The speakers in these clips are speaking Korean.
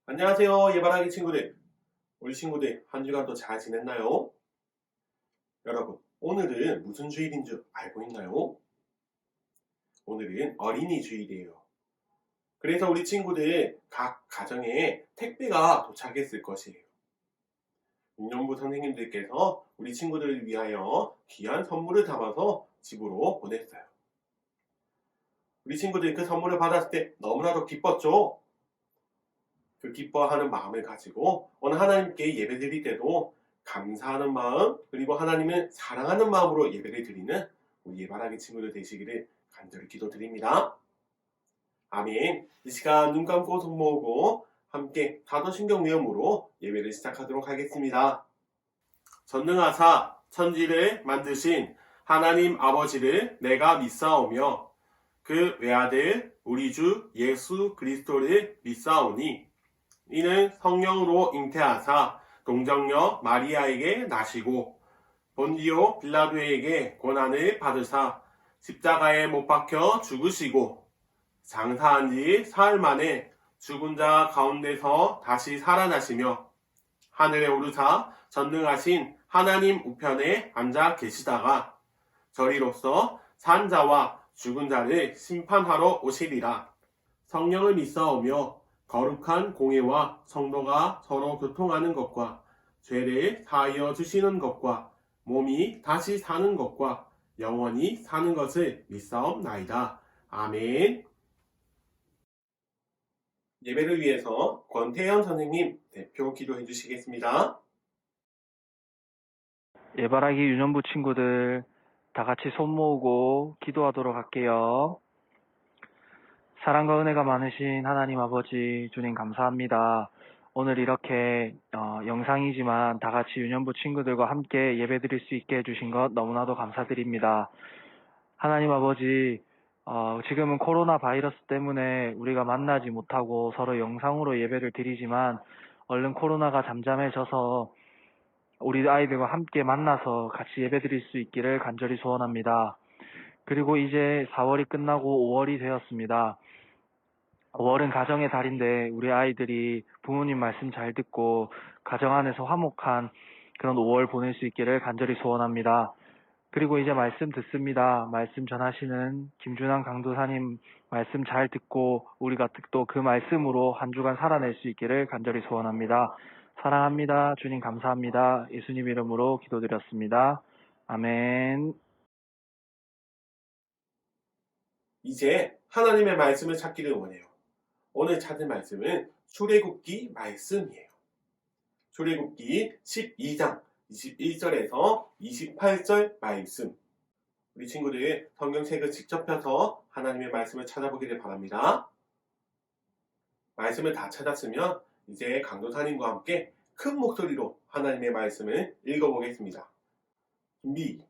안녕하세요, 예바라기 친구들. 우리 친구들 한 주간 또 잘 지냈나요? 여러분, 오늘은 무슨 주일인 줄 알고 있나요? 오늘은 어린이 주일이에요. 그래서 우리 친구들 각 가정에 택배가 도착했을 것이에요. 유년부 선생님들께서 우리 친구들을 위하여 귀한 선물을 담아서 집으로 보냈어요. 우리 친구들이 그 선물을 받았을 때 너무나도 기뻤죠? 그 기뻐하는 마음을 가지고 오늘 하나님께 예배드릴 때도 감사하는 마음, 그리고 하나님을 사랑하는 마음으로 예배를 드리는 우리 예바라기 친구들 되시기를 간절히 기도드립니다. 아멘. 이 시간 눈 감고 손 모으고 함께 사도신경 외음으로 예배를 시작하도록 하겠습니다. 전능하사 천지를 만드신 하나님 아버지를 내가 믿사오며 그 외아들 우리 주 예수 그리스도를 믿사오니 이는 성령으로 잉태하사 동정녀 마리아에게 나시고 본디오 빌라도에게 고난을 받으사 십자가에 못 박혀 죽으시고 장사한 지 사흘 만에 죽은 자 가운데서 다시 살아나시며 하늘에 오르사 전능하신 하나님 우편에 앉아 계시다가 저리로서 산 자와 죽은 자를 심판하러 오시리라. 성령을 믿사오며 거룩한 공예와 성도가 서로 교통하는 것과 죄를 사하여 주시는 것과 몸이 다시 사는 것과 영원히 사는 것을 믿사옵나이다. 아멘. 예배를 위해서 권태현 선생님 대표 기도해 주시겠습니다. 예바라기 유년부 친구들 다 같이 손 모으고 기도하도록 할게요. 사랑과 은혜가 많으신 하나님 아버지 주님 감사합니다. 오늘 이렇게 영상이지만 다 같이 유년부 친구들과 함께 예배드릴 수 있게 해주신 것 너무나도 감사드립니다. 하나님 아버지 지금은 코로나 바이러스 때문에 우리가 만나지 못하고 서로 영상으로 예배를 드리지만 얼른 코로나가 잠잠해져서 우리 아이들과 함께 만나서 같이 예배드릴 수 있기를 간절히 소원합니다. 그리고 이제 4월이 끝나고 5월이 되었습니다. 5월은 가정의 달인데 우리 아이들이 부모님 말씀 잘 듣고 가정 안에서 화목한 그런 5월 보낼 수 있기를 간절히 소원합니다. 그리고 이제 말씀 듣습니다. 말씀 전하시는 김준환 강도사님 말씀 잘 듣고 우리가 또 그 말씀으로 한 주간 살아낼 수 있기를 간절히 소원합니다. 사랑합니다. 주님 감사합니다. 예수님 이름으로 기도드렸습니다. 아멘. 이제 하나님의 말씀을 찾기를 원해요. 오늘 찾을 말씀은 출애굽기 말씀이에요. 출애굽기 12장 21절에서 28절 말씀. 우리 친구들 성경책을 직접 펴서 하나님의 말씀을 찾아보기를 바랍니다. 말씀을 다 찾았으면 이제 강도사님과 함께 큰 목소리로 하나님의 말씀을 읽어보겠습니다. 준비,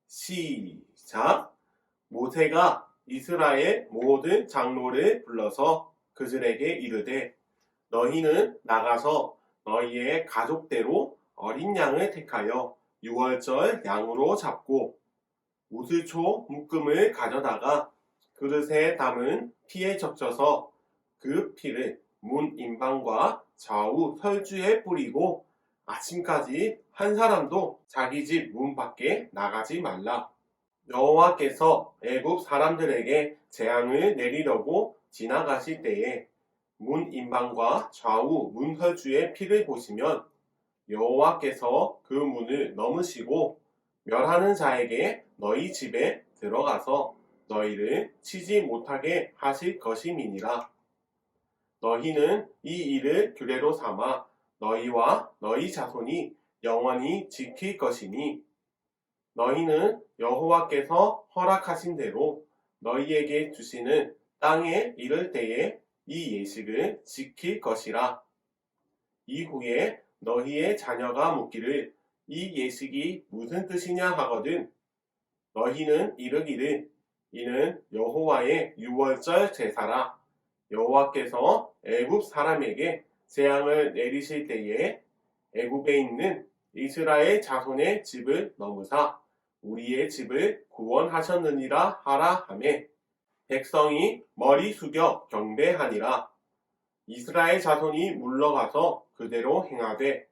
시작! 모세가 이스라엘 모든 장로를 불러서 그들에게 이르되 너희는 나가서 너희의 가족대로 어린 양을 택하여 유월절 양으로 잡고 우슬초 묶음을 가져다가 그릇에 담은 피에 적셔서 그 피를 문 인방과 좌우 설주에 뿌리고 아침까지 한 사람도 자기 집 문 밖에 나가지 말라. 여호와께서 애굽 사람들에게 재앙을 내리려고 지나가실 때에 문 인방과 좌우 문 설주의 피를 보시면 여호와께서 그 문을 넘으시고 멸하는 자에게 너희 집에 들어가서 너희를 치지 못하게 하실 것임이니라. 너희는 이 일을 규례로 삼아 너희와 너희 자손이 영원히 지킬 것이니 너희는 여호와께서 허락하신 대로 너희에게 주시는 땅에 이를 때에 이 예식을 지킬 것이라. 이후에 너희의 자녀가 묻기를 이 예식이 무슨 뜻이냐 하거든 너희는 이르기를 이는 여호와의 유월절 제사라. 여호와께서 애굽 사람에게 재앙을 내리실 때에 애굽에 있는 이스라엘 자손의 집을 넘으사 우리의 집을 구원하셨느니라 하라 하매 백성이 머리 숙여 경배하니라. 이스라엘 자손이 물러가서 그대로 행하되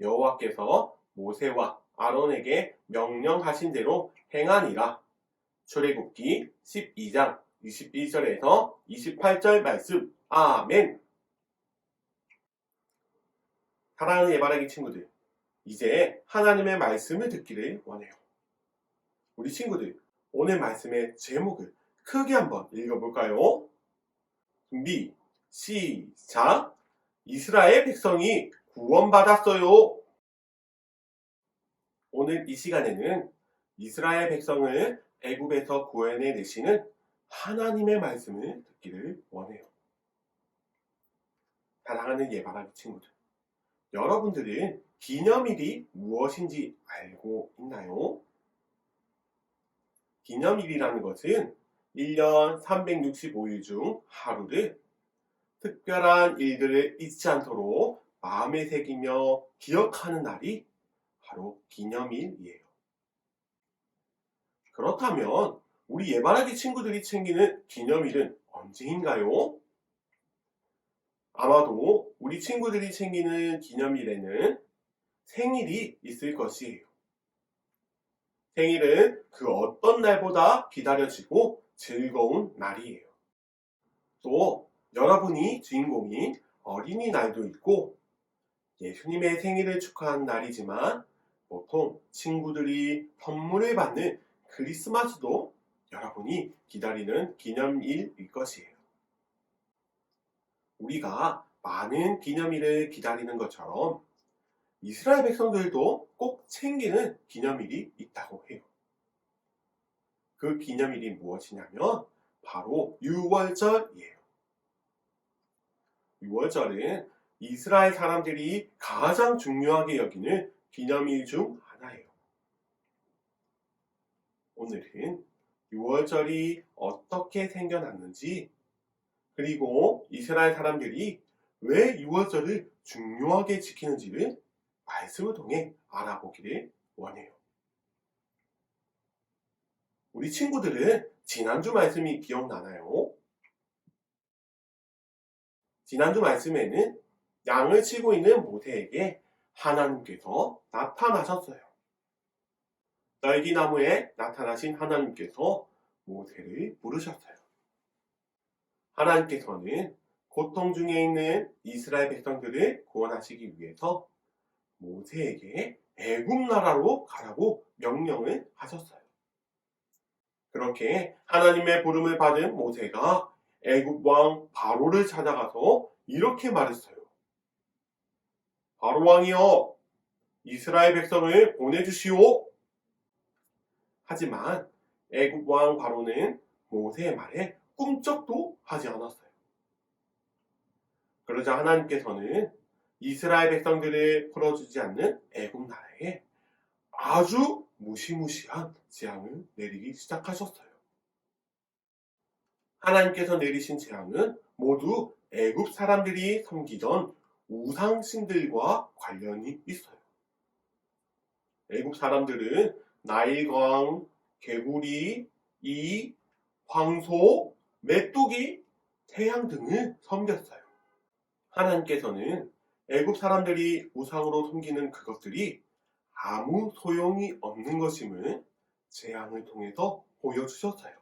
여호와께서 모세와 아론에게 명령하신 대로 행하니라. 출애굽기 12장 21절에서 28절 말씀. 아멘. 사랑하는 예바라기 친구들, 이제 하나님의 말씀을 듣기를 원해요. 우리 친구들, 오늘 말씀의 제목을 크게 한번 읽어볼까요? 준비, 시작! 이스라엘 백성이 구원받았어요. 오늘 이 시간에는 이스라엘 백성을 애굽에서 구원해내시는 하나님의 말씀을 듣기를 원해요. 사랑하는 예바라기 친구들, 여러분들은 기념일이 무엇인지 알고 있나요? 기념일이라는 것은 1년 365일 중 하루를 특별한 일들을 잊지 않도록 마음에 새기며 기억하는 날이 바로 기념일이에요. 그렇다면 우리 예바라기 친구들이 챙기는 기념일은 언제인가요? 아마도 우리 친구들이 챙기는 기념일에는 생일이 있을 것이에요. 생일은 그 어떤 날보다 기다려지고 즐거운 날이에요. 또 여러분이 주인공인 어린이날도 있고 예수님의 생일을 축하하는 날이지만 보통 친구들이 선물을 받는 크리스마스도 여러분이 기다리는 기념일일 것이에요. 우리가 많은 기념일을 기다리는 것처럼 이스라엘 백성들도 꼭 챙기는 기념일이 있다고 해요. 그 기념일이 무엇이냐면 바로 유월절이에요. 유월절은 이스라엘 사람들이 가장 중요하게 여기는 기념일 중 하나예요. 오늘은 유월절이 어떻게 생겨났는지, 그리고 이스라엘 사람들이 왜 유월절을 중요하게 지키는지를 말씀을 통해 알아보기를 원해요. 우리 친구들은 지난주 말씀이 기억나나요? 지난주 말씀에는 양을 치고 있는 모세에게 하나님께서 나타나셨어요. 떨기나무에 나타나신 하나님께서 모세를 부르셨어요. 하나님께서는 고통 중에 있는 이스라엘 백성들을 구원하시기 위해서 모세에게 애굽 나라로 가라고 명령을 하셨어요. 그렇게 하나님의 부름을 받은 모세가 애굽 왕 바로를 찾아가서 이렇게 말했어요. 바로 왕이여, 이스라엘 백성을 보내주시오. 하지만 애굽 왕 바로는 모세의 말에 꿈쩍도 하지 않았어요. 그러자 하나님께서는 이스라엘 백성들을 풀어주지 않는 애굽 나라에 아주 무시무시한 재앙을 내리기 시작하셨어요. 하나님께서 내리신 재앙은 모두 애굽 사람들이 섬기던 우상신들과 관련이 있어요. 애굽 사람들은 나일강, 개구리, 이, 황소, 메뚜기, 태양 등을 섬겼어요. 하나님께서는 애굽 사람들이 우상으로 섬기는 그것들이 아무 소용이 없는 것임을 재앙을 통해서 보여주셨어요.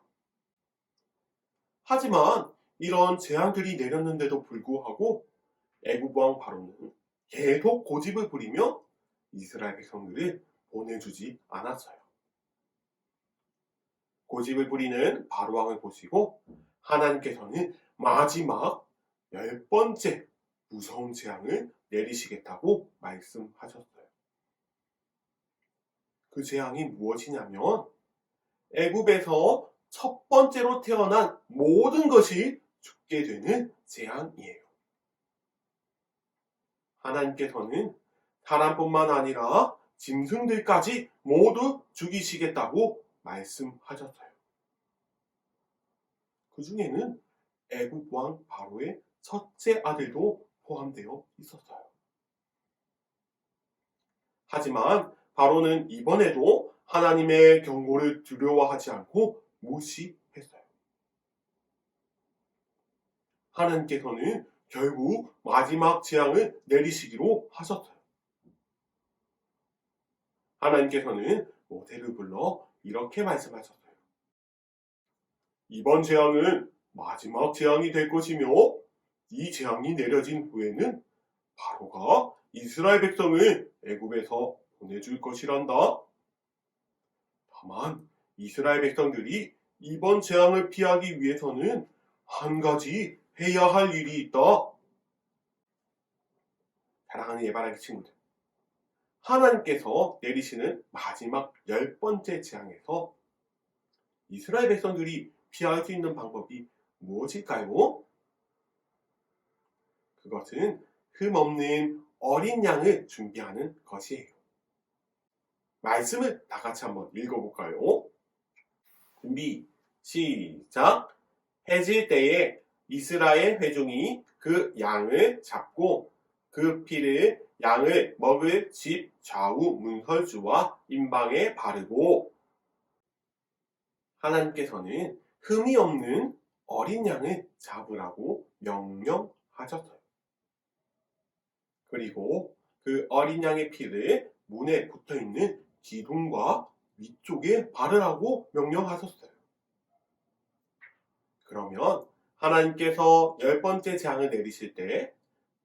하지만 이런 재앙들이 내렸는데도 불구하고 애굽 왕 바로는 계속 고집을 부리며 이스라엘 백성들을 보내주지 않았어요. 고집을 부리는 바로 왕을 보시고 하나님께서는 마지막 10번째 무서운 재앙을 내리시겠다고 말씀하셨어요. 그 재앙이 무엇이냐면 애굽에서 첫 번째로 태어난 모든 것이 죽게 되는 재앙이에요. 하나님께서는 사람뿐만 아니라 짐승들까지 모두 죽이시겠다고 말씀하셨어요. 그 중에는 애굽 왕 바로의 첫째 아들도 포함되어 있었어요. 하지만 바로는 이번에도 하나님의 경고를 두려워하지 않고 무시했어요. 하나님께서는 결국 마지막 재앙을 내리시기로 하셨어요. 하나님께서는 모세를 불러 이렇게 말씀하셨어요. 이번 재앙은 마지막 재앙이 될 것이며 이 재앙이 내려진 후에는 바로가 이스라엘 백성을 애굽에서 보내줄 것이란다. 다만 이스라엘 백성들이 이번 재앙을 피하기 위해서는 한 가지 해야 할 일이 있다. 사랑하는 예바라기 친구들, 하나님께서 내리시는 마지막 10번째 재앙에서 이스라엘 백성들이 피할 수 있는 방법이 무엇일까요? 그것은 흠없는 어린 양을 준비하는 것이에요. 말씀을 다 같이 한번 읽어볼까요? 준비, 시작! 해질 때에 이스라엘 회중이 그 양을 잡고 그 피를 양을 먹을 집 좌우 문설주와 임방에 바르고, 하나님께서는 흠이 없는 어린 양을 잡으라고 명령하셨어요. 그리고 그 어린 양의 피를 문에 붙어있는 기둥과 위쪽에 바르라고 명령하셨어요. 그러면 하나님께서 10번째 재앙을 내리실 때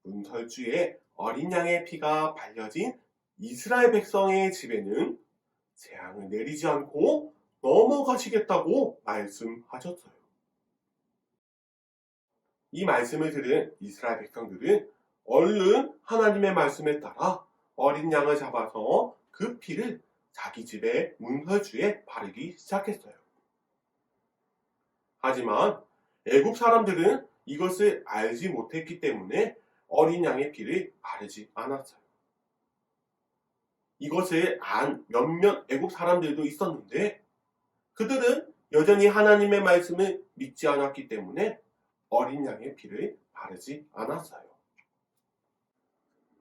문설주에 어린 양의 피가 발려진 이스라엘 백성의 집에는 재앙을 내리지 않고 넘어가시겠다고 말씀하셨어요. 이 말씀을 들은 이스라엘 백성들은 얼른 하나님의 말씀에 따라 어린 양을 잡아서 그 피를 자기 집의 문설주에 바르기 시작했어요. 하지만 애굽 사람들은 이것을 알지 못했기 때문에 어린 양의 피를 바르지 않았어요. 이것을 안 몇몇 애굽 사람들도 있었는데 그들은 여전히 하나님의 말씀을 믿지 않았기 때문에 어린 양의 피를 바르지 않았어요.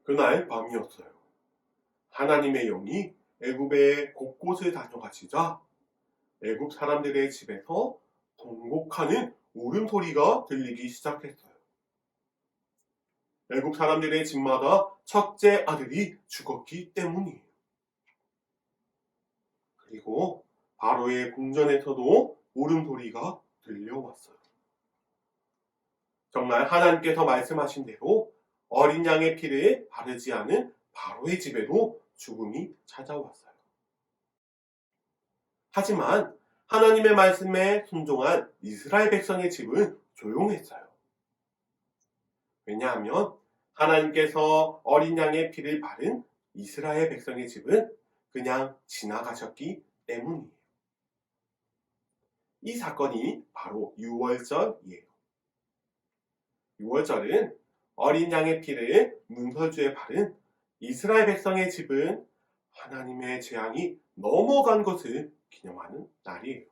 그날 밤이었어요. 하나님의 영이 애굽의 곳곳을 다녀가시자 애굽 사람들의 집에서 통곡하는 울음소리가 들리기 시작했어요. 애굽 사람들의 집마다 첫째 아들이 죽었기 때문이에요. 그리고 바로의 궁전에서도 울음소리가 들려왔어요. 정말 하나님께서 말씀하신 대로 어린 양의 피를 바르지 않은 바로의 집에도 죽음이 찾아왔어요. 하지만 하나님의 말씀에 순종한 이스라엘 백성의 집은 조용했어요. 왜냐하면 하나님께서 어린 양의 피를 바른 이스라엘 백성의 집은 그냥 지나가셨기 때문이에요. 이 사건이 바로 유월절이에요. 유월절은 어린 양의 피를 문설주에 바른 이스라엘 백성의 집은 하나님의 재앙이 넘어간 것을 기념하는 날이에요.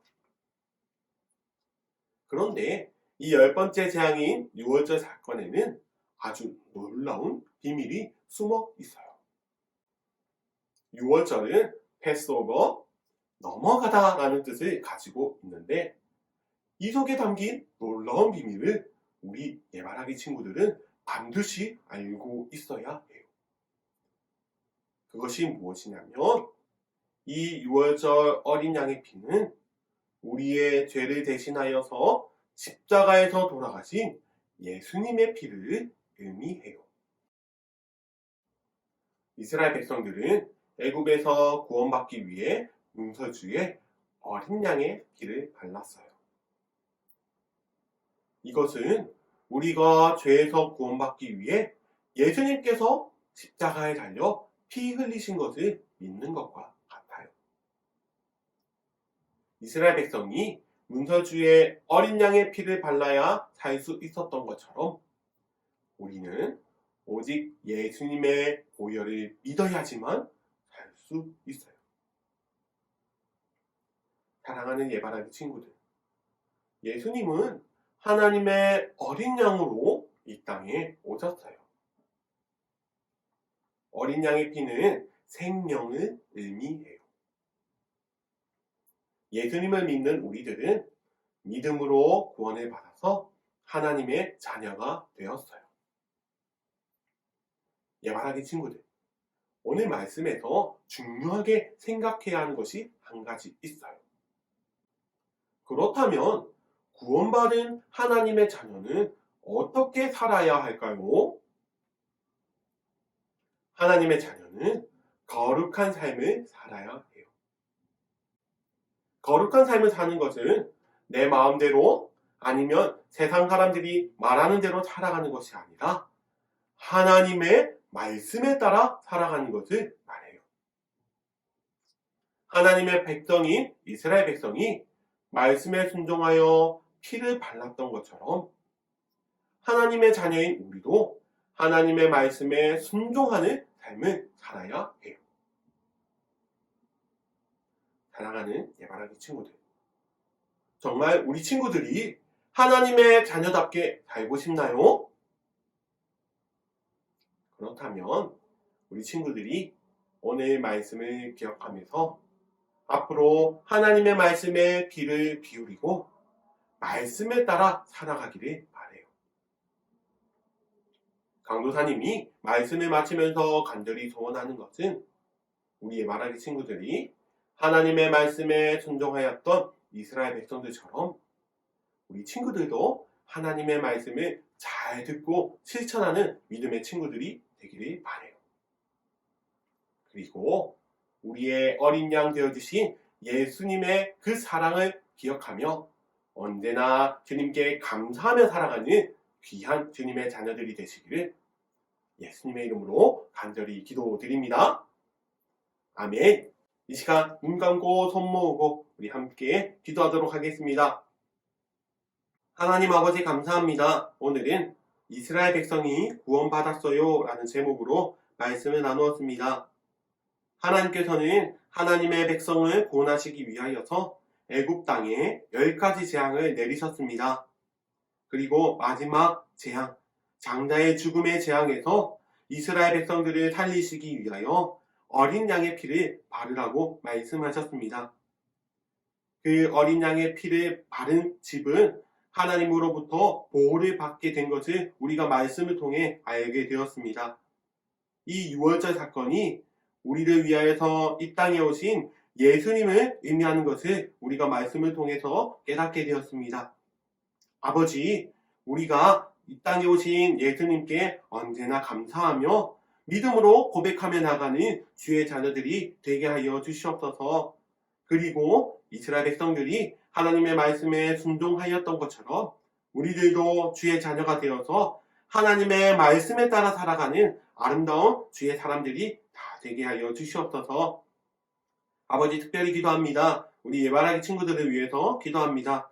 그런데 이 10번째 재앙인 유월절 사건에는 아주 놀라운 비밀이 숨어 있어요. 유월절은 패스오버, 넘어가다 라는 뜻을 가지고 있는데 이 속에 담긴 놀라운 비밀을 우리 예바라기 친구들은 반드시 알고 있어야 해요. 그것이 무엇이냐면 이 유월절 어린 양의 피는 우리의 죄를 대신하여서 십자가에서 돌아가신 예수님의 피를 의미해요. 이스라엘 백성들은 애굽에서 구원받기 위해 문설주에 어린 양의 피를 발랐어요. 이것은 우리가 죄에서 구원받기 위해 예수님께서 십자가에 달려 피 흘리신 것을 믿는 것과 같아요. 이스라엘 백성이 문설주에 어린 양의 피를 발라야 살 수 있었던 것처럼 우리는 오직 예수님의 보혈을 믿어야지만 살 수 있어요. 사랑하는 예바라기 친구들, 예수님은 하나님의 어린 양으로 이 땅에 오셨어요. 어린 양의 피는 생명을 의미해요. 예수님을 믿는 우리들은 믿음으로 구원을 받아서 하나님의 자녀가 되었어요. 예바라기 친구들, 오늘 말씀에서 중요하게 생각해야 하는 것이 한 가지 있어요. 그렇다면 구원받은 하나님의 자녀는 어떻게 살아야 할까요? 하나님의 자녀는 거룩한 삶을 살아야 해요. 거룩한 삶을 사는 것은 내 마음대로 아니면 세상 사람들이 말하는 대로 살아가는 것이 아니라 하나님의 말씀에 따라 살아가는 것을 말해요. 하나님의 백성인 이스라엘 백성이 말씀에 순종하여 피를 발랐던 것처럼 하나님의 자녀인 우리도 하나님의 말씀에 순종하는 삶을 살아야 해요. 사랑하는 예바라기 친구들, 정말 우리 친구들이 하나님의 자녀답게 살고 싶나요? 그렇다면 우리 친구들이 오늘 말씀을 기억하면서 앞으로 하나님의 말씀에 귀를 기울이고 말씀에 따라 살아가기를 바라요. 강도사님이 말씀을 마치면서 간절히 소원하는 것은 우리의 말하기 친구들이 하나님의 말씀에 순종하였던 이스라엘 백성들처럼 우리 친구들도 하나님의 말씀을 잘 듣고 실천하는 믿음의 친구들이 되기를 바라요. 그리고 우리의 어린 양 되어주신 예수님의 그 사랑을 기억하며 언제나 주님께 감사하며 살아가는 귀한 주님의 자녀들이 되시기를 예수님의 이름으로 간절히 기도드립니다. 아멘. 이 시간 눈 감고 손 모으고 우리 함께 기도하도록 하겠습니다. 하나님 아버지 감사합니다. 오늘은 이스라엘 백성이 구원받았어요 라는 제목으로 말씀을 나누었습니다. 하나님께서는 하나님의 백성을 구원하시기 위하여서 애굽 땅에 10가지 재앙을 내리셨습니다. 그리고 마지막 재앙, 장자의 죽음의 재앙에서 이스라엘 백성들을 살리시기 위하여 어린 양의 피를 바르라고 말씀하셨습니다. 그 어린 양의 피를 바른 집은 하나님으로부터 보호를 받게 된 것을 우리가 말씀을 통해 알게 되었습니다. 이 유월절 사건이 우리를 위하여서 이 땅에 오신 예수님을 의미하는 것을 우리가 말씀을 통해서 깨닫게 되었습니다. 아버지, 우리가 이 땅에 오신 예수님께 언제나 감사하며 믿음으로 고백하며 나가는 주의 자녀들이 되게 하여 주시옵소서. 그리고 이스라엘 백성들이 하나님의 말씀에 순종하였던 것처럼 우리들도 주의 자녀가 되어서 하나님의 말씀에 따라 살아가는 아름다운 주의 사람들이 다 되게 하여 주시옵소서. 아버지, 특별히 기도합니다. 우리 예바라기 친구들을 위해서 기도합니다.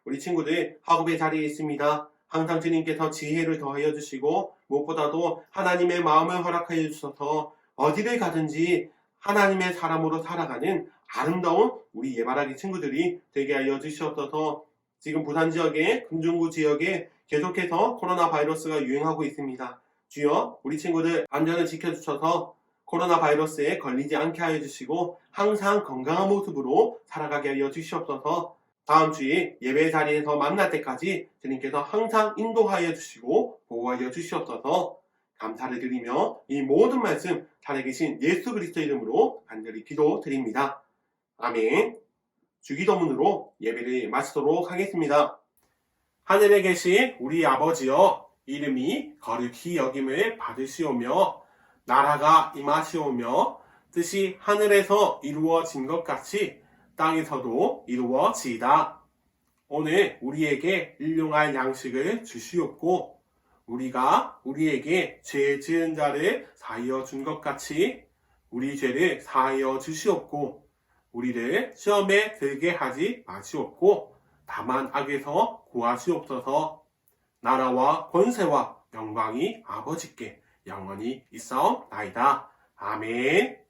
우리 친구들 학업의 자리에 있습니다. 항상 주님께서 지혜를 더하여 주시고 무엇보다도 하나님의 마음을 허락하여 주셔서 어디를 가든지 하나님의 사람으로 살아가는 아름다운 우리 예바라기 친구들이 되게 하여 주시옵소서. 지금 부산 지역에 금중구 지역에 계속해서 코로나 바이러스가 유행하고 있습니다. 주여, 우리 친구들 안전을 지켜주셔서 코로나 바이러스에 걸리지 않게 하여 주시고 항상 건강한 모습으로 살아가게 하여 주시옵소서. 다음 주에 예배 자리에서 만날 때까지 주님께서 항상 인도하여 주시고 보호하여 주시옵소서. 감사를 드리며 이 모든 말씀 살아계신 예수 그리스도 이름으로 간절히 기도드립니다. 아멘. 주기도문으로 예배를 마치도록 하겠습니다. 하늘에 계신 우리 아버지여, 이름이 거룩히 여김을 받으시오며 나라가 임하시오며 뜻이 하늘에서 이루어진 것 같이 땅에서도 이루어지이다. 오늘 우리에게 일용할 양식을 주시옵고 우리가 우리에게 죄 지은 자를 사하여 준 것 같이 우리 죄를 사하여 주시옵고 우리를 시험에 들게 하지 마시옵고 다만 악에서 구하시옵소서. 나라와 권세와 영광이 아버지께 영원히 있사옵나이다. 아멘.